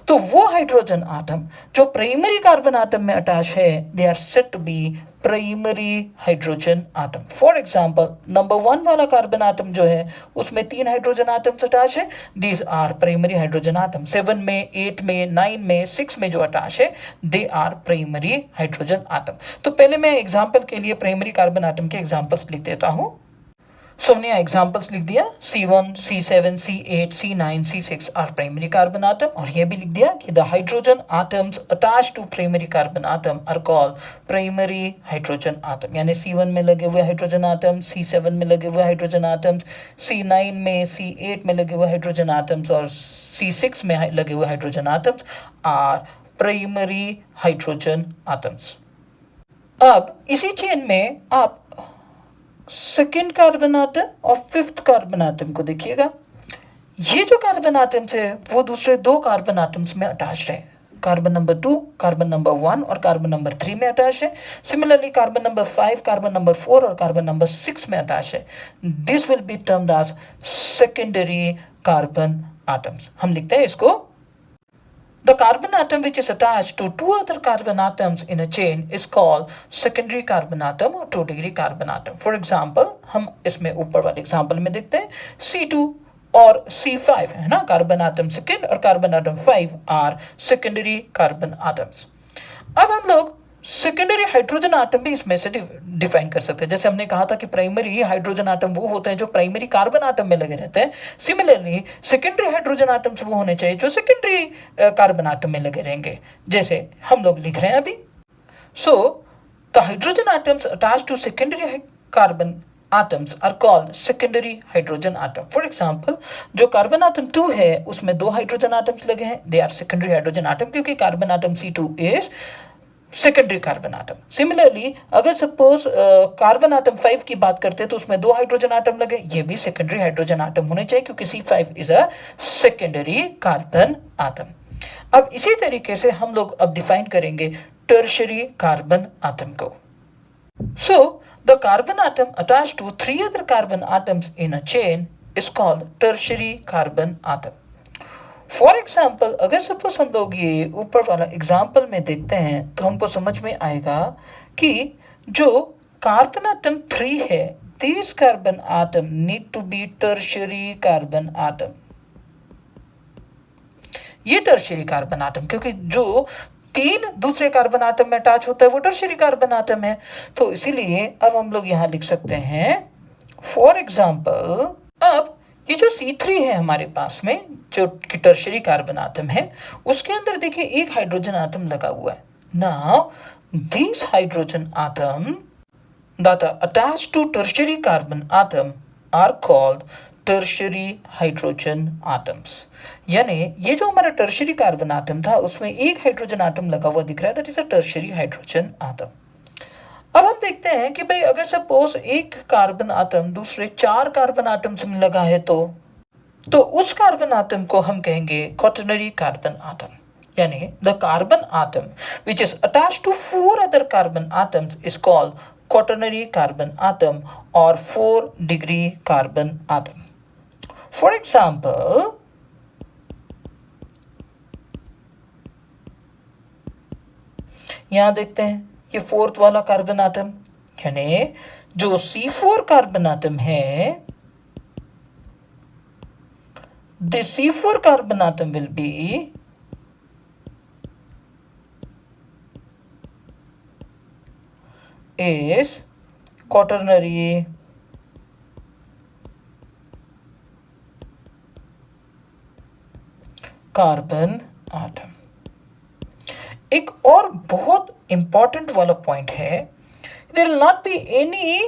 तो वो हाइड्रोजन आटम जो प्राइमरी कार्बन आटम में अटैच है they are said to be primary hydrogen atom. For example number 1 वाला कार्बन आटम जो है उसमें 3 हाइड्रोजन आटम्स अटैच है, these are primary hydrogen atom. 7 में, 8 में, 9 में, 6 में जो अटैच है they are primary hydrogen atom. तो पहले मैं एग्जाम्पल के लिए प्राइमरी कार्बन आटम के एग्जाम्पल्स लिख देता हूँ। सो हमने एग्जाम्पल्स लिख दिया, C1, C7, C8, C9, C6 are primary carbon atom, और ये भी लिख दिया कि the hydrogen atoms attach to primary carbon atom are called primary hydrogen atom. यानी C1 में लगे हुए हाइड्रोजन आटम्स, C7 में लगे हुए हाइड्रोजन आटम्स, C9 में, C8 में लगे हुए हाइड्रोजन आटम्स और C6 में लगे हुए hydrogen atoms are primary hydrogen atoms. अब इसी चेन में आप सेकेंड कार्बन आटम और फिफ्थ कार्बन आटम को देखिएगा। ये जो कार्बन आटम्स है वो दूसरे 2 कार्बन आटम्स में अटैच है, कार्बन नंबर 2, कार्बन नंबर 1 और कार्बन नंबर 3 में अटैच है। Similarly carbon number 5, carbon number 4 और कार्बन नंबर 6 में अटैच है। This will be termed as secondary carbon atoms. हम लिखते हैं इसको, the carbon atom which is attached to 2 other carbon atoms in a chain is called secondary carbon atom or 2-degree carbon atom. For example, हम इसमें ऊपर वाले example में देखते हैं C2 और C5 है ना, कार्बन आटम सेकेंड और carbon atom 5 are secondary carbon atoms. अब हम लोग सेकेंडरी हाइड्रोजन आटम भी इसमें से डिफाइन कर सकते हैं। जैसे हमने कहा था कि प्राइमरी हाइड्रोजन आटम वो होते हैं जो प्राइमरी कार्बन आटम में लगे रहते हैं, सिमिलरली सेकेंडरी हाइड्रोजन आटम्स वो होने चाहिए जो सेकेंडरी कार्बन आटम में लगे रहेंगे, जैसे हम लोग लिख रहे हैं अभी। So the hydrogen atoms attach to secondary carbon atoms are called secondary hydrogen atom. For example, जो कार्बन आटम 2 है उसमें 2 हाइड्रोजन आटम्स लगे हैं, they are secondary hydrogen atom क्योंकि carbon atom C2 is secondary carbon atom. Similarly अगर suppose carbon atom 5 की बात करते हैं तो उसमें 2 हाइड्रोजन आटम लगे, ये भी सेकेंडरी हाइड्रोजन आटम होने चाहिए क्योंकि C5 is a secondary carbon atom. अब इसी तरीके से हम लोग अब डिफाइन करेंगे टर्शरी कार्बन आटम को। सो the carbon atom attached to 3 other carbon atoms in a chain is called tertiary carbon atom. For example अगर सपोज हम लोग ये ऊपर वाला एग्जाम्पल में देखते हैं तो हमको समझ में आएगा कि जो कार्बन आटम 3 है, this carbon atom need to be tertiary carbon atom. ये टर्शियरी कार्बन आटम क्योंकि जो 3 दूसरे कार्बन आटम में अटैच होता है वो टर्शियरी कार्बन आटम है, तो इसीलिए अब हम लोग यहां लिख सकते हैं फॉर एग्जाम्पल, अब ये जो C3 है हमारे पास में जो कि टर्शियरी कार्बन आटम है उसके अंदर देखिए एक हाइड्रोजन आटम लगा हुआ है। Now this hydrogen atom that are attached to tertiary carbon atom are called tertiary hydrogen atoms. यानी ये जो हमारा टर्शियरी कार्बन आटम था उसमें एक हाइड्रोजन आटम लगा हुआ दिख रहा है, that is a tertiary hydrogen atom. अब हम देखते हैं कि भाई अगर सपोज एक कार्बन आटम दूसरे 4 कार्बन आटम्स में लगा है तो उस कार्बन आटम को हम कहेंगे क्वाटरनरी कार्बन आटम। यानी the carbon atom which is attached to 4 other carbon atoms is called quaternary carbon atom और 4 degree carbon atom. For example, यहां देखते हैं ये 4th वाला कार्बन आटम, यानी जो C4 कार्बन आटम है, this C4 carbon atom will be is quaternary carbon atom. एक और बहुत इंपॉर्टेंट वाला पॉइंट है, there will not be any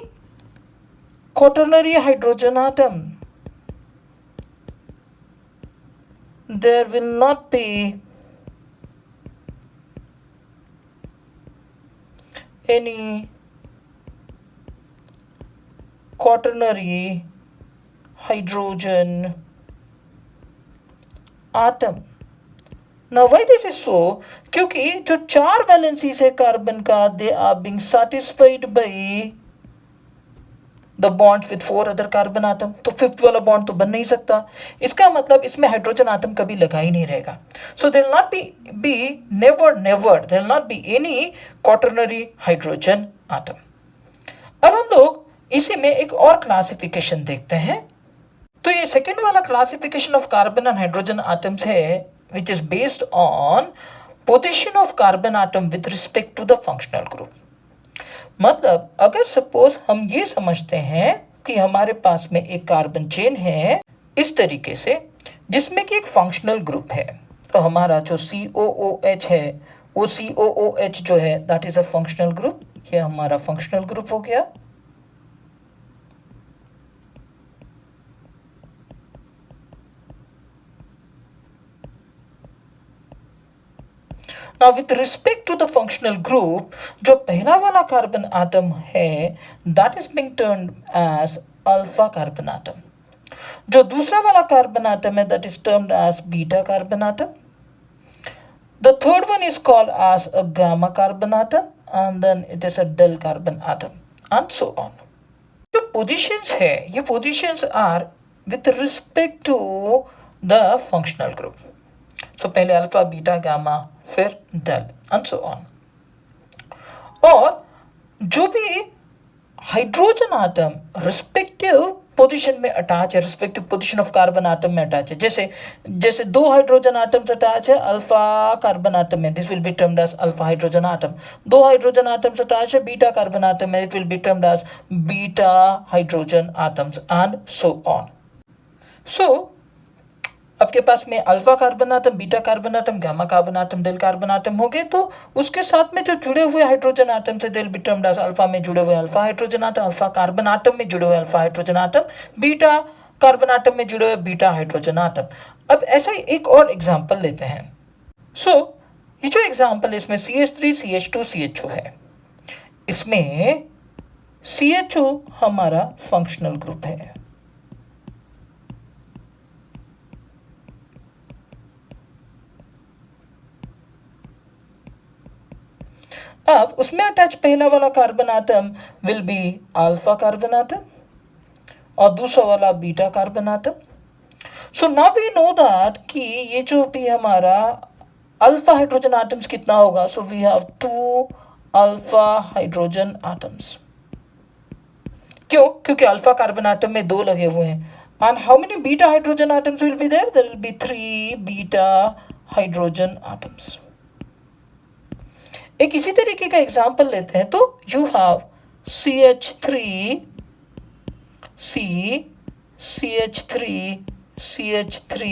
quaternary hydrogen atom, there will not be any quaternary hydrogen atom now why this is so, क्योंकि जो 4 valencies है carbon का, they are being satisfied by the bonds with 4 other carbon atom. तो fifth वाला bond तो बन नहीं सकता, इसका मतलब इसमें हाइड्रोजन आटम कभी लगा ही नहीं रहेगा। So there will not be never there will not be any quaternary hydrogen atom. अब हम लोग इसी में एक और क्लासिफिकेशन देखते हैं। तो ये सेकेंड वाला classification of carbon and hydrogen atoms है, which is based on position of carbon atom with respect to the functional group. मतलब अगर सपोज हम ये समझते हैं कि हमारे पास में एक कार्बन चेन है इस तरीके से, जिसमें कि एक फंक्शनल ग्रुप है, तो हमारा जो COOH है वो COOH जो है that is a functional group. ये हमारा फंक्शनल ग्रुप हो गया। Now with respect to the functional group, जो पहला वाला कार्बन आटम है that is being termed as alpha carbon atom. जो दूसरा वाला कार्बन आटम है that is termed as beta carbon atom. The third one is called as a gamma carbon atom and then it is a del carbon atom and so on। जो positions है ये positions are with respect to the functional group। So पहले alpha, beta, gamma, फिर delta and so on. और जो भी hydrogen atom respective position में attach है, respective position of carbon atom में अटैच है, जैसे 2 हाइड्रोजन आटम्स अटैच है अल्फा कार्बन आटम में, this will be termed as alpha hydrogen atom. 2 hydrogen atoms attach है बीटा कार्बन आटम में, it will be termed as beta hydrogen atoms and so on. So आपके पास में alpha carbon atom, beta carbon atom, gamma carbon atom, del carbon atom हो गए, तो उसके साथ में जो जुड़े हुए हाइड्रोजन आटम से they will be termed as alpha में जुड़े हुए alpha hydrogen atom, alpha carbon atom में जुड़े हुए alpha hydrogen atom, beta carbon atom में जुड़े हुए बीटा हाइड्रोजन आटम। अब ऐसा ही एक और एग्जांपल लेते हैं। सो ये जो एग्जांपल है इसमें CH3 CH2 CHO है, इसमें CHO हमारा फंक्शनल ग्रुप है। अब उसमें अटैच पहला वाला carbon atom will be alpha carbon atom और दूसरा वाला beta carbon atom. So now we know that कि ये जो भी हमारा अल्फा हाइड्रोजन आटम्स कितना होगा, so we have 2 alpha hydrogen atoms. क्यों? क्योंकि अल्फा कार्बन आटम में 2 लगे हुए हैं। And how many beta hydrogen atoms will be there? There will be 3 beta hydrogen atoms. एक इसी तरीके का एग्जाम्पल लेते हैं, तो you have CH3 C CH3 CH3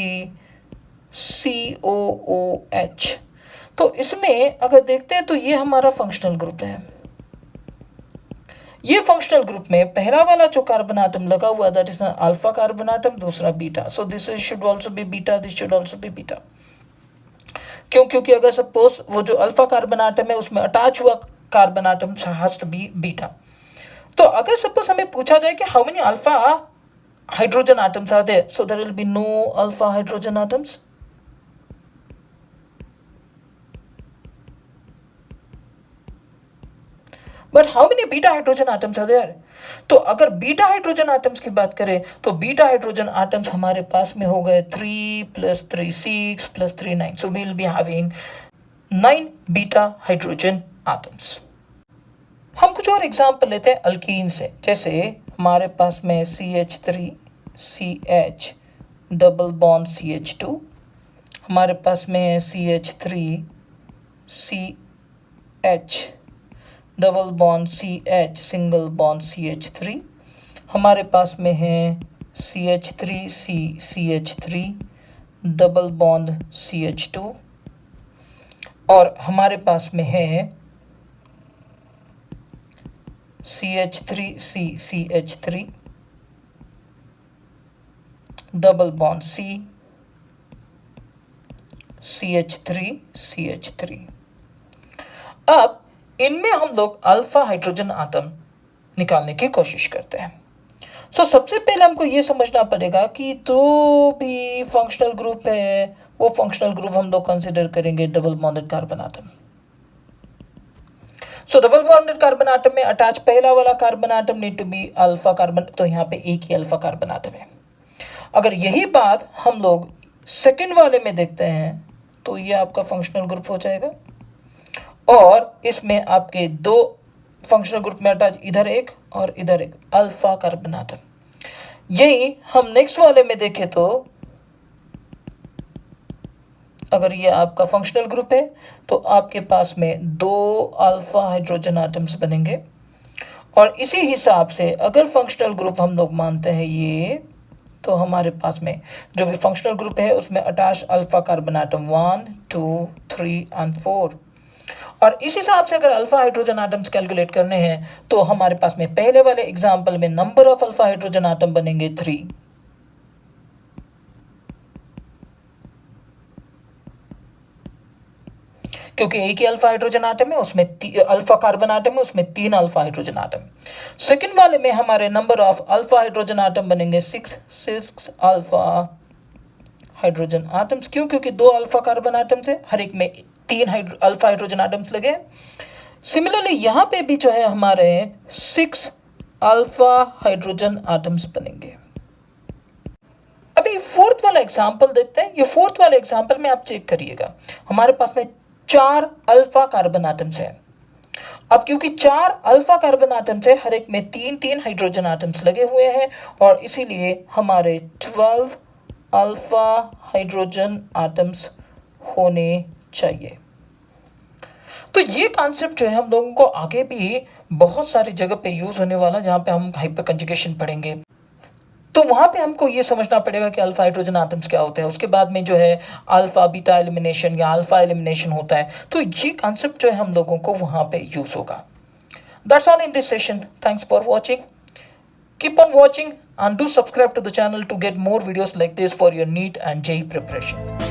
COOH। तो इसमें अगर देखते हैं तो ये हमारा फंक्शनल ग्रुप है। ये फंक्शनल ग्रुप में पहला वाला जो कार्बन आटम लगा हुआ that is alpha carbon atom, दूसरा beta. So this should also be beta, this should also be beta. क्यों? क्योंकि अगर सपोज वो जो अल्फा कार्बन आटम है उसमें अटैच हुआ carbon atom has to be beta. तो अगर सपोज हमें पूछा जाए कि how many alpha hydrogen atoms are there, so there will be no alpha hydrogen atoms. But how many beta hydrogen atoms are there? तो अगर beta hydrogen atoms की बात करें तो बीटा हाइड्रोजन आटम्स हमारे पास में हो गए 3 + 3 6 + 3 9। So we will be having 9 beta hydrogen atoms. हम कुछ और एग्जांपल लेते हैं अल्कीन से। जैसे हमारे पास में CH3 CH double bond CH2, हमारे पास में है CH3 CH double bond CH single bond CH3, हमारे पास में है CH3 CH3 double bond CH2, और हमारे पास में है CH3 CH3 double bond CH3 CH3। अब इनमें हम लोग अल्फा हाइड्रोजन आटम निकालने की कोशिश करते हैं। सो सबसे पहले हमको ये समझना पड़ेगा कि जो भी फंक्शनल ग्रुप है वो फंक्शनल ग्रुप हम लोग कंसिडर करेंगे double bonded carbon atom. So double bonded carbon atom में अटैच पहला वाला carbon atom need to be alpha carbon, तो यहाँ पे एक ही अल्फा कार्बन आटम है। अगर यही बात हम लोग सेकंड वाले में देखते हैं तो ये आपका फंक्शनल ग्रुप हो जाएगा और इसमें आपके दो फंक्शनल ग्रुप में अटैच इधर एक और इधर एक अल्फा कार्बन आटम। यही हम नेक्स्ट वाले में देखें तो अगर ये आपका फंक्शनल ग्रुप है तो आपके पास में दो अल्फा हाइड्रोजन आटम्स बनेंगे और इसी हिसाब से अगर फंक्शनल ग्रुप हम लोग मानते हैं ये, तो हमारे पास में जो भी फंक्शनल ग्रुप है उसमें attach alpha carbon atom 1, 2, 3 and 4। और इस हिसाब से अगर अल्फा हाइड्रोजन आटम्स कैलकुलेट करने हैं तो हमारे पास में पहले वाले एग्जांपल में number of alpha hydrogen atom बनेंगे 3, क्योंकि एक ही अल्फा हाइड्रोजन आटम है उसमें अल्फा कार्बन आटम है उसमें 3 अल्फा हाइड्रोजन आटम। सेकंड वाले में हमारे number of alpha hydrogen atom बनेंगे 6 अल्फा हाइड्रोजन आटम्स। क्यों? क्योंकि दो अल्फा कार्बन आटम्स है, हर एक में 3 अल्फा हाइड्रोजन आटम्स लगे। सिमिलरली यहाँ पे भी जो है हमारे 6 अल्फा हाइड्रोजन आटम्स बनेंगे। अभी फोर्थ वाला एग्जांपल देखते हैं। ये फोर्थ वाले एग्जांपल में आप चेक करिएगा, हमारे पास में 4 अल्फा कार्बन आटम्स है। अब क्योंकि 4 अल्फा कार्बन आटम्स है, हर एक में 3 हाइड्रोजन आटम्स लगे हुए हैं और इसीलिए हमारे 12 अल्फा हाइड्रोजन आटम्स होने चाहिए। तो ये कॉन्सेप्ट जो है हम लोगों को आगे भी बहुत सारी जगह पे यूज होने वाला, जहाँ पे हम हाइपर कंजुगेशन पढ़ेंगे तो वहाँ पे हमको ये समझना पड़ेगा कि अल्फा हाइड्रोजन आटम्स क्या होते हैं। उसके बाद में जो है अल्फा बीटा एलिमिनेशन या अल्फा एलिमिनेशन होता है, तो ये कॉन्सेप्ट जो है हम लोगों को वहाँ पे यूज होगा। That's all in this session. Thanks for watching. Keep on watching and do subscribe to the channel to get more videos like this for your NEET and JEE preparation.